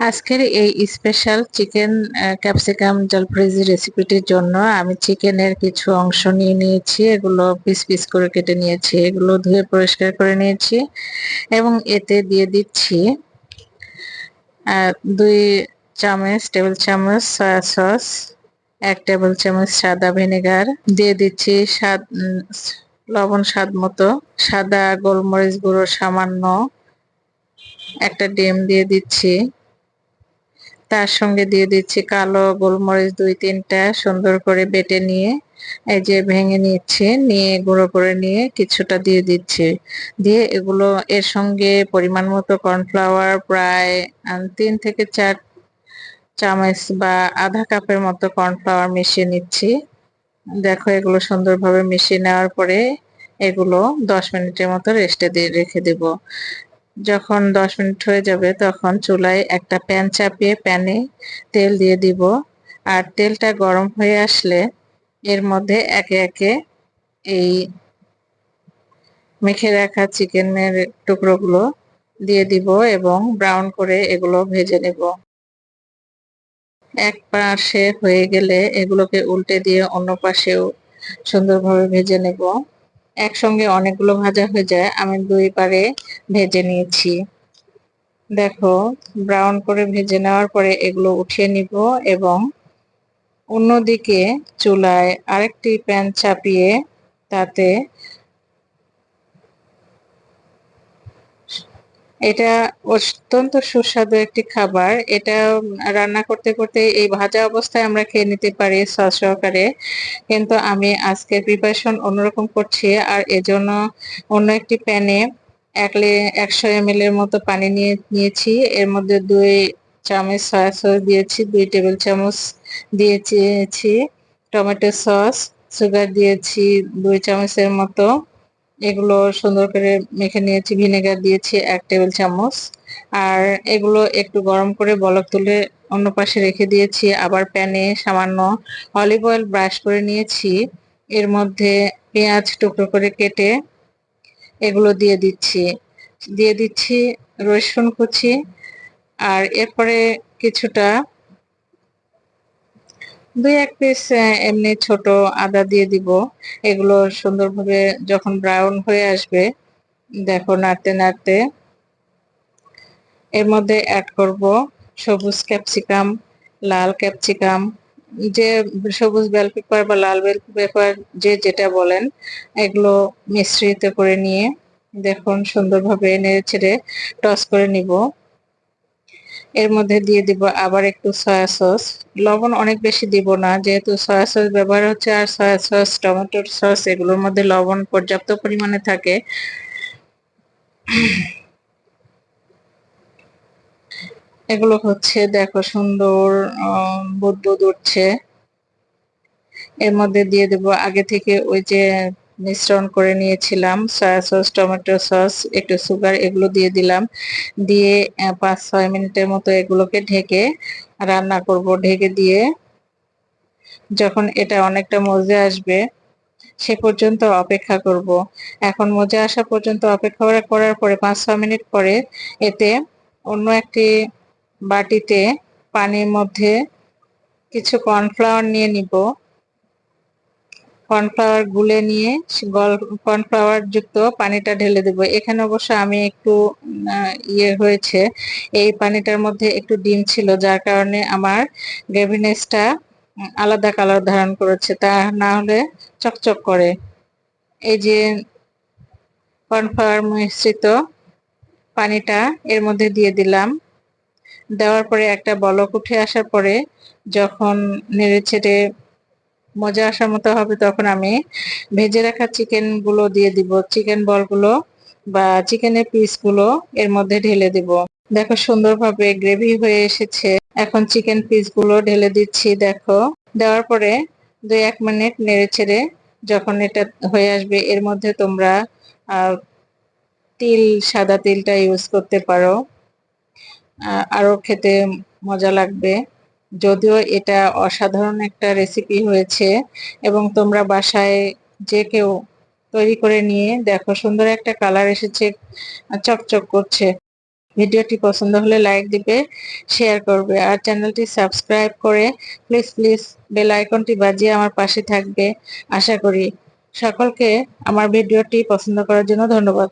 আজকের এই special chicken capsicum জলফ্রাইজি রেসিপিটির জন্য আমি চিকেনের কিছু অংশ নিয়ে নিয়েছি। এগুলো পিস পিস করে কেটে নিয়েছি, এগুলো ধুয়ে পরিষ্কার করে নিয়েছি এবং এতে দিয়ে দিচ্ছি 2 টেবিল চামচ সয়া সস, 1 টেবিল চামচ সাদা ভিনেগার, দিয়ে দিচ্ছি লবণ স্বাদ মতো, সাদা গোলমরিচ গুঁড়ো সামান্য, একটা ডিম দিয়ে দিচ্ছি। তার সঙ্গে দিয়ে দিচ্ছি কালো গোলমরিচ 2-3টা সুন্দর করে বেটে নিয়ে এই যে ভেঙে নিচ্ছি, নিয়ে গুঁড়ো করে নিয়ে কিছুটা দিয়ে দিচ্ছি। দিয়ে এগুলো এর সঙ্গে পরিমাণ মতো কর্নফ্লাওয়ার প্রায় 3 থেকে 4 চামচ বা আধা কাপের মতো কর্নফ্লাওয়ার মিশিয়ে নিচ্ছি। দেখো এগুলো সুন্দরভাবে মিশিয়ে নেওয়ার পরে এগুলো 10 মিনিটের মতো রেস্টে দিয়ে রেখে দেব। যখন 10 মিনিট হয়ে যাবে তখন চুলায় একটা প্যান চাপিয়ে প্যানে তেল দিয়ে দিব। আর তেলটা গরম হয়ে আসলে এর মধ্যে একে একে এই মেখে রাখা চিকেনের টুকরোগুলো দিয়ে দিব এবং ব্রাউন করে এগুলো ভেজে নেব। এক পাশে হয়ে গেলে এগুলোকে উল্টে দিয়ে অন্য পাশেও সুন্দরভাবে ভেজে নেব। একসঙ্গে অনেকগুলো ভাজা হয়ে যায়, আমি 2 বারে ভেজে নিয়েছি। দেখো ব্রাউন করে ভেজে নেওয়ার পরে এগুলো উঠিয়ে নিব এবং অন্যদিকে চুলায় আরেকটি প্যান চাপিয়ে তাতে এটা অত্যন্ত সুস্বাদু একটি খাবার। এটা রান্না করতে করতে এই ভাজা অবস্থায় আমরা খেয়ে নিতে পারি সস সহকারে, কিন্তু আমি আজকে প্রিপারেশন অন্যরকম করছি। আর এজন্য অন্য একটি প্যানে 100 ml এর মতো পানি নিয়েছি। এর মধ্যে 2 চামচ সয়া সস দিয়েছি, 2 টেবিল চামচ দিয়েছি টমেটো সস, সুগার দিয়েছি 2 চামচের মতো, এগুলো সুন্দর করে মেখে নিয়েছি। ভিনেগার দিয়েছি 1 টেবিল চামচ। আর এগুলো একটু গরম করে বলক তুলে অন্য পাশে রেখে দিয়েছি। আবার প্যানে সামান্য অলিভ অয়েল ব্রাশ করে নিয়েছি, এর মধ্যে পেঁয়াজ টুকরো করে কেটে এগুলো দিয়ে দিচ্ছি রসুন কুচি। আর এরপরে কিছুটা 2-1 পিস এমনি ছোট আদা দিয়ে দিব। এগুলো সুন্দরভাবে যখন ব্রাউন হয়ে আসবে, দেখো নাড়তে নাড়তে এর মধ্যে অ্যাড করব সবুজ ক্যাপসিকাম, লাল ক্যাপসিকাম, যে সবুজ বেল পেপার বা লাল বেল পেপার যে যেটা বলেন, এগুলো মিশ্রিত করে নিয়ে দেখুন সুন্দরভাবে নেড়ে ছেড়ে টস করে নিব। এর মধ্যে দিয়ে দিব আবার একটু সয়া সস। লবণ অনেক বেশি দিব না, যেহেতু সয়া সস ব্যবহার হচ্ছে, আর সয়া সস টমেটোর সস এগুলোর মধ্যে লবণ পর্যাপ্ত পরিমাণে থাকে। এগুলো হচ্ছে দেখো সুন্দর বুদবুদ উঠছে। এর মধ্যে দিয়ে দেব আগে থেকে ওই যে মিশ্রণ করে নিয়েছিলাম সয়া সস টমেটো সস একটু সুগার, এগুলো দিয়ে দিলাম। দিয়ে 5-6 মিনিটের মতো এগুলোকে ঢেকে রান্না করব। ঢেকে দিয়ে যখন এটা অনেকটা মজে আসবে সে পর্যন্ত অপেক্ষা করব। এখন মজে আসা পর্যন্ত অপেক্ষা করার পরে 5-6 মিনিট পরে এতে অন্য একটি বাটিতে পানির মধ্যে কিছু কর্নফ্লাওয়ার নিয়ে নিব। কর্নফ্লাওয়ার গুলে নিয়ে কর্নফ্লাওয়ার যুক্ত পানিটা ঢেলে দেব। এখানে অবশ্য আমি একটু ইয়ে হয়েছে, এই পানিটার মধ্যে একটু ডিম ছিল, যার কারণে আমার গ্রেভিনেসটা আলাদা কালার ধারণ করেছে, তা না হলে চকচক করে। এই যে কর্নফ্লাওয়ার মিশ্রিত পানিটা এর মধ্যে দিয়ে দিলাম। দেওয়ার পরে একটা বলক উঠে আসার পরে যখন নেড়েচেড়ে মজা আসার মতো হবে তখন আমি ভেজে রাখা চিকেন গুলো দিয়ে দিব। চিকেন বলগুলো বা চিকেনের পিস গুলো এর মধ্যে ঢেলে দিব। দেখো সুন্দরভাবে গ্রেভি হয়ে এসেছে। এখন চিকেন পিস গুলো ঢেলে দিচ্ছি। দেখো দেওয়ার পরে 2-1 মিনিট নেড়ে ছেড়ে যখন এটা হয়ে আসবে, এর মধ্যে তোমরা সাদা তিলটা ইউজ করতে পারো, আরো খেতে মজা লাগবে। যদিও এটা অসাধারণ একটা রেসিপি হয়েছে এবং তোমরা বাসায় যে কেউ তৈরি করে নিয়ে দেখো সুন্দর একটা কালার এসেছে, চকচক করছে। ভিডিওটি পছন্দ হলে লাইক দিবে, শেয়ার করবে আর চ্যানেলটি সাবস্ক্রাইব করে প্লিজ প্লিজ বেল আইকনটি বাজিয়ে আমার পাশে থাকবে। আশা করি সকলকে আমার ভিডিওটি পছন্দ করার জন্য ধন্যবাদ।